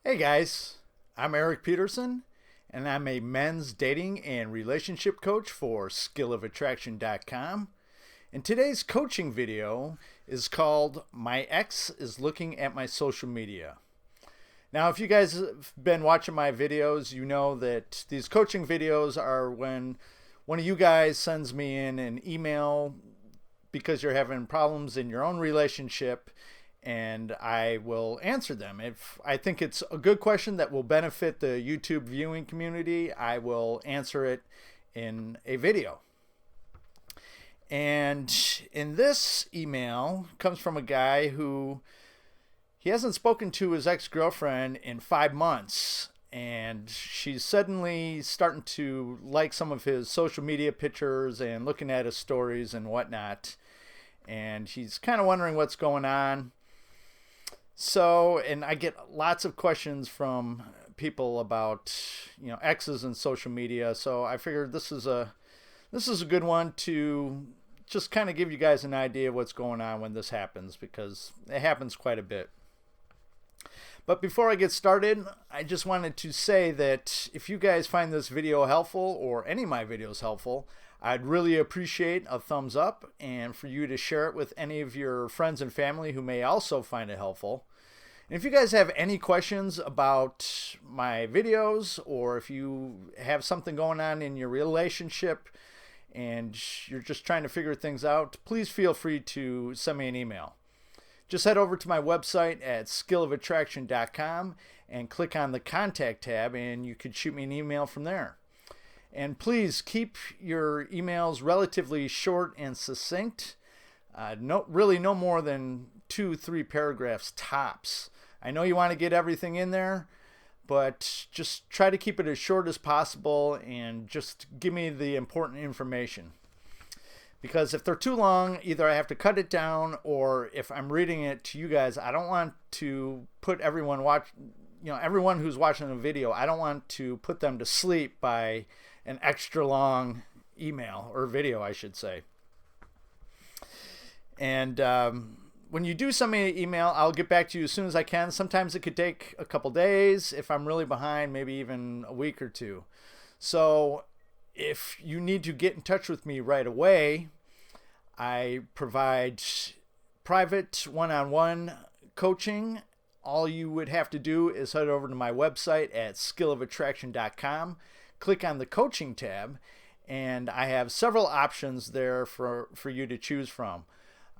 Hey guys, I'm Erik Peterson, and I'm a men's dating and relationship coach for 𝗧𝗵𝗲𝗧𝗵𝗲 and today's coaching video is called My Ex is Looking at My Social Media. Now, if you guys have been watching my videos, you know that these coaching videos are when one of you guys sends me in an email because you're having problems in your own relationship, and I will answer them. If I think it's a good question that will benefit the YouTube viewing community, I will answer it in a video. And in this email comes from a guy who he hasn't spoken to his ex-girlfriend in 5 months, and she's suddenly starting to like some of his social media pictures and looking at his stories and whatnot, and he's kind of wondering what's going on. So, and I get lots of questions from people about, exes and social media. So I figured this is a good one to just kind of give you guys an idea of what's going on when this happens, because it happens quite a bit. But before I get started, I just wanted to say that if you guys find this video helpful, or any of my videos helpful, I'd really appreciate a thumbs up, and for you to share it with any of your friends and family who may also find it helpful. And if you guys have any questions about my videos, or if you have something going on in your relationship and you're just trying to figure things out, please feel free to send me an email. Just head over to my website at 𝗧𝗵𝗲𝗧𝗵𝗲 and click on the contact tab, and you could shoot me an email from there. And please keep your emails relatively short and succinct. Really no more than 2-3 paragraphs tops. I know you want to get everything in there, but just try to keep it as short as possible and just give me the important information. Because if they're too long, either I have to cut it down, or if I'm reading it to you guys, I don't want to put everyone who's watching the video, I don't want to put them to sleep by an extra long email, or video I should say. And when you do send me an email, I'll get back to you as soon as I can. Sometimes it could take a couple days. If I'm really behind, maybe even a week or two. So if you need to get in touch with me right away, I provide private one-on-one coaching. All you would have to do is head over to my website at 𝗧𝗵𝗲𝗧𝗵𝗲, click on the coaching tab, and I have several options there for you to choose from.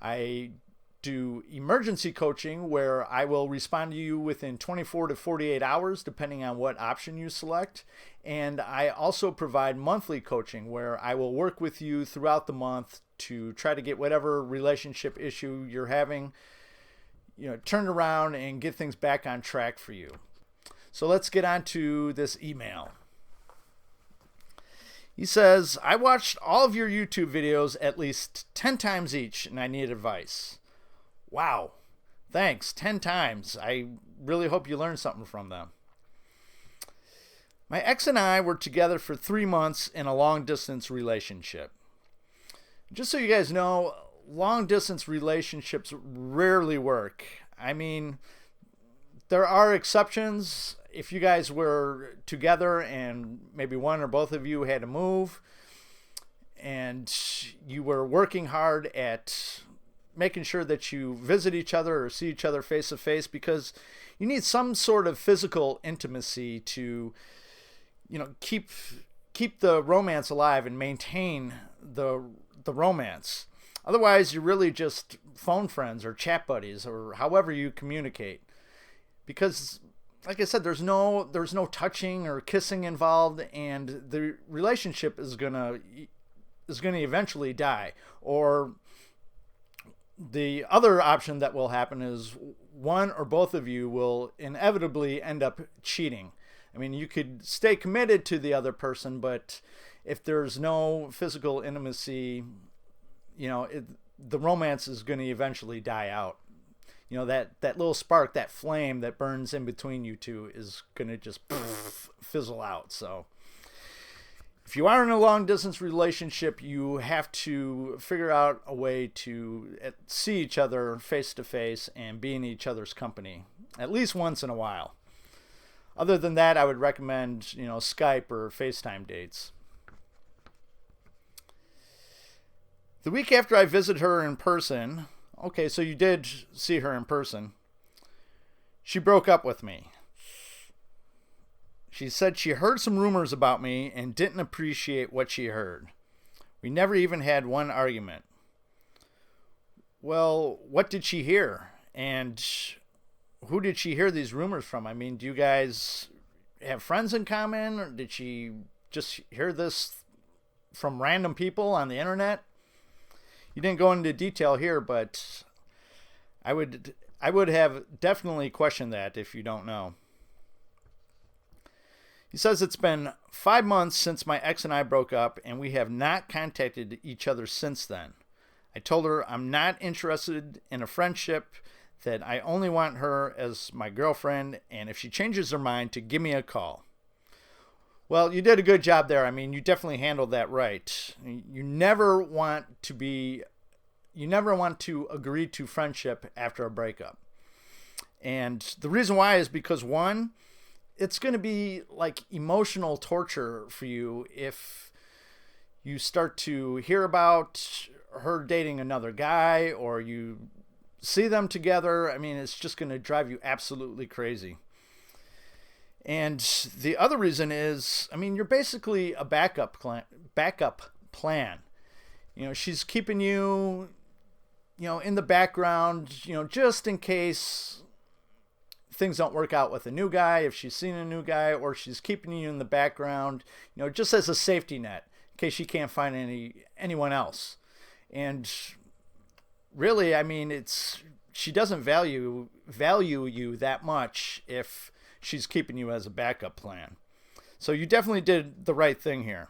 I do emergency coaching, where I will respond to you within 24 to 48 hours, depending on what option you select. And I also provide monthly coaching, where I will work with you throughout the month to try to get whatever relationship issue you're having, turned around and get things back on track for you. So let's get on to this email. He says, I watched all of your YouTube videos at least 10 times each, and I need advice. Wow, thanks, 10 times. I really hope you learned something from them. My ex and I were together for 3 months in a long-distance relationship. Just so you guys know, long-distance relationships rarely work. I mean, there are exceptions. If you guys were together and maybe one or both of you had to move, and you were working hard at making sure that you visit each other or see each other face to face, because you need some sort of physical intimacy to, keep the romance alive and maintain the romance. Otherwise, you're really just phone friends or chat buddies, or however you communicate. Because, like I said, there's no touching or kissing involved, and the relationship is gonna eventually die. Or the other option that will happen is one or both of you will inevitably end up cheating. I mean, you could stay committed to the other person, but if there's no physical intimacy, the romance is going to eventually die out. That little spark, that flame that burns in between you two is going to just fizzle out. So if you are in a long distance relationship, you have to figure out a way to see each other face to face and be in each other's company at least once in a while. Other than that, I would recommend, Skype or FaceTime dates. The week after I visited her in person, okay, so you did see her in person, she broke up with me. She said she heard some rumors about me and didn't appreciate what she heard. We never even had one argument. Well, what did she hear? And who did she hear these rumors from? I mean, do you guys have friends in common? Or did she just hear this from random people on the internet? You didn't go into detail here, but I would have definitely questioned that if you don't know. He says it's been 5 months since my ex and I broke up, and we have not contacted each other since then. I told her I'm not interested in a friendship, that I only want her as my girlfriend, and if she changes her mind, to give me a call. Well, you did a good job there. I mean, you definitely handled that right. You never want to agree to friendship after a breakup. And the reason why is because, one, it's going to be like emotional torture for you if you start to hear about her dating another guy or you see them together. I mean, it's just going to drive you absolutely crazy. And the other reason is, I mean, you're basically a backup plan. She's keeping you, in the background, just in case things don't work out with a new guy, if she's seen a new guy, or she's keeping you in the background, just as a safety net in case she can't find anyone else. And really, I mean, she doesn't value you that much if she's keeping you as a backup plan. So you definitely did the right thing here.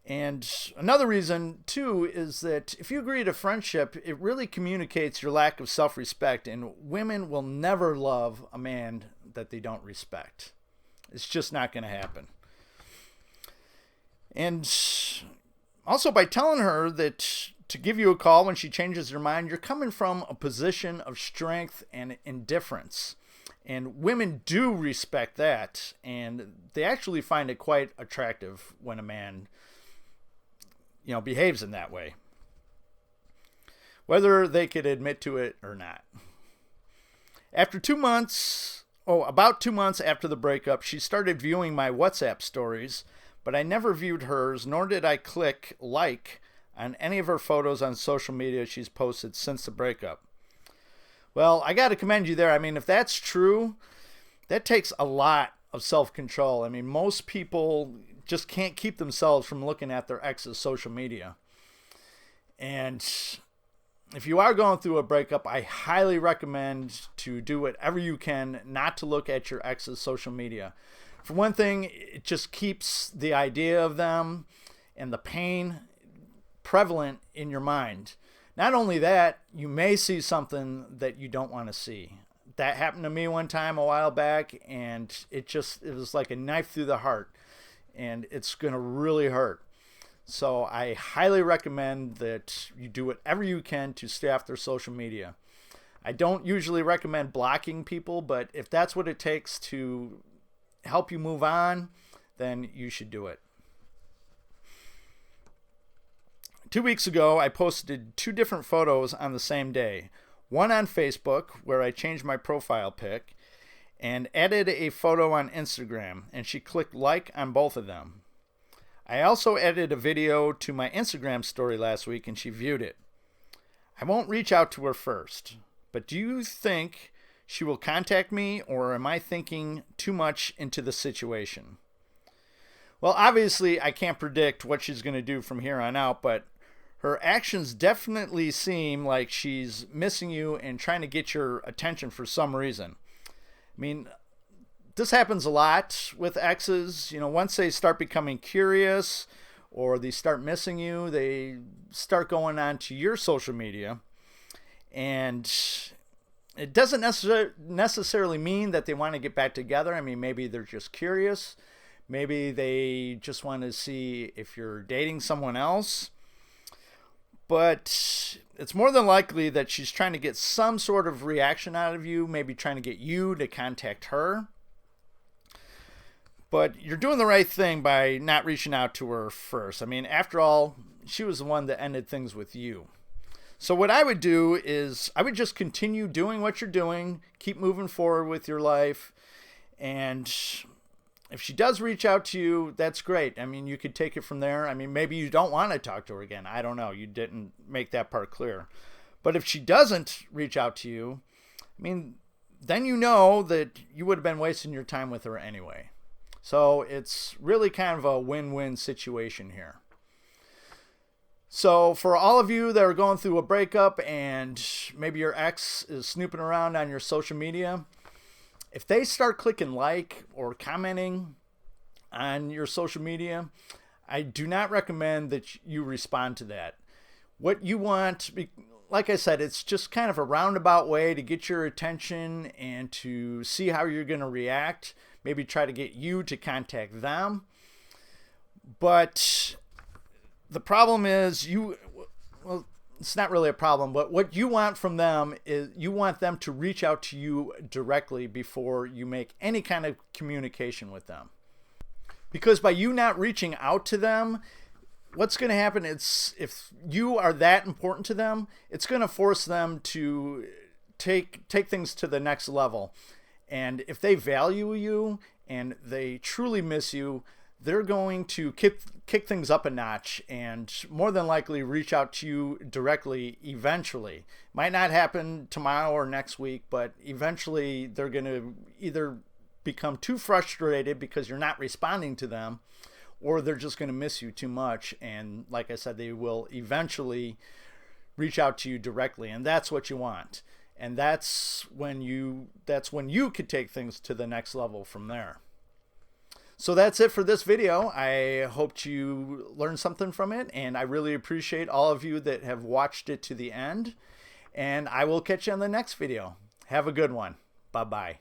And another reason, too, is that if you agree to friendship, it really communicates your lack of self-respect, and women will never love a man that they don't respect. It's just not going to happen. And also, by telling her that to give you a call when she changes her mind, you're coming from a position of strength and indifference. And women do respect that, and they actually find it quite attractive when a man behaves in that way, whether they could admit to it or not. About 2 months after the breakup, she started viewing my WhatsApp stories, but I never viewed hers, nor did I click like on any of her photos on social media she's posted since the breakup. Well, I got to commend you there. I mean, if that's true, that takes a lot of self-control. I mean, most people just can't keep themselves from looking at their ex's social media. And if you are going through a breakup, I highly recommend to do whatever you can not to look at your ex's social media. For one thing, it just keeps the idea of them and the pain prevalent in your mind. Not only that, you may see something that you don't want to see. That happened to me one time a while back, and it was like a knife through the heart, and it's going to really hurt. So I highly recommend that you do whatever you can to stay off their social media. I don't usually recommend blocking people, but if that's what it takes to help you move on, then you should do it. 2 weeks ago, I posted 2 different photos on the same day. One on Facebook, where I changed my profile pic, and added a photo on Instagram, and she clicked like on both of them. I also added a video to my Instagram story last week, and she viewed it. I won't reach out to her first, but do you think she will contact me, or am I thinking too much into the situation? Well, obviously, I can't predict what she's going to do from here on out, but her actions definitely seem like she's missing you and trying to get your attention for some reason. I mean, this happens a lot with exes. Once they start becoming curious or they start missing you, they start going on to your social media. And it doesn't necessarily mean that they want to get back together. I mean, maybe they're just curious. Maybe they just want to see if you're dating someone else. But it's more than likely that she's trying to get some sort of reaction out of you, maybe trying to get you to contact her. But you're doing the right thing by not reaching out to her first. I mean, after all, she was the one that ended things with you. So what I would do is I would just continue doing what you're doing, keep moving forward with your life. And if she does reach out to you, that's great. I mean, you could take it from there. I mean, maybe you don't want to talk to her again. I don't know. You didn't make that part clear. But if she doesn't reach out to you, I mean, then you know that you would have been wasting your time with her anyway. So it's really kind of a win-win situation here. So for all of you that are going through a breakup and maybe your ex is snooping around on your social media, if they start clicking like or commenting on your social media, I do not recommend that you respond to that. What you want, like I said, it's just kind of a roundabout way to get your attention and to see how you're going to react. Maybe try to get you to contact them. But the problem is well, it's not really a problem, but what you want from them is you want them to reach out to you directly before you make any kind of communication with them. Because by you not reaching out to them, what's going to happen is if you are that important to them, it's going to force them to take things to the next level. And if they value you and they truly miss you, they're going to kick things up a notch and more than likely reach out to you directly eventually. Might not happen tomorrow or next week, but eventually they're going to either become too frustrated because you're not responding to them, or they're just going to miss you too much. And like I said, they will eventually reach out to you directly, and that's what you want. And that's when you could take things to the next level from there. So that's it for this video. I hope you learned something from it, and I really appreciate all of you that have watched it to the end. And I will catch you on the next video. Have a good one. Bye-bye.